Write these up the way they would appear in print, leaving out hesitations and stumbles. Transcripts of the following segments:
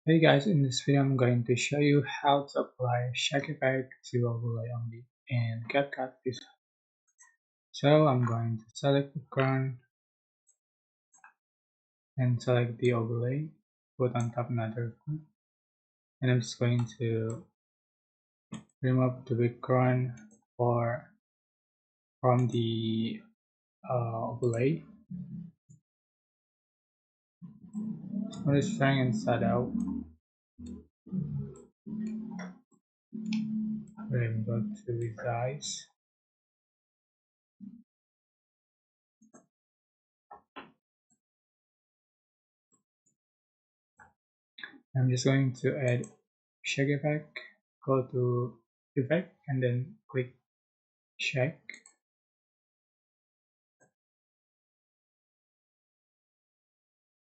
Hey guys, in this video I'm going to show you how to apply shape effect to overlay only in CapCut PC. So I'm going to select the background and select the overlay, put on top another one, and I'm just going to remove the background for from the overlay. I'm just trying inside out. Then go to resize. I'm just going to add shake effect. Go to effect and then click shake.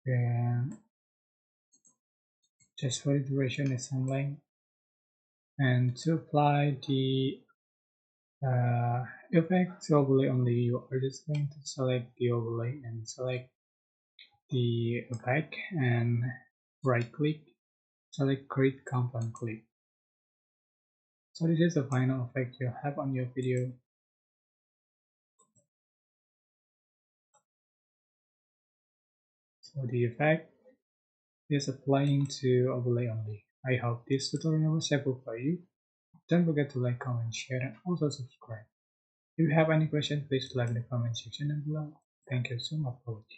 And just for the duration assembling, and to apply the effect to overlay only, you are just going to select the overlay and select the effect and right click, select create compound clip. So this is the final effect you have on your video. So the effect is applying to overlay only. I hope this tutorial was helpful for you. Don't forget to like, comment, share, and also subscribe. If you have any questions, please leave in the comment section down below. Thank you so much for watching.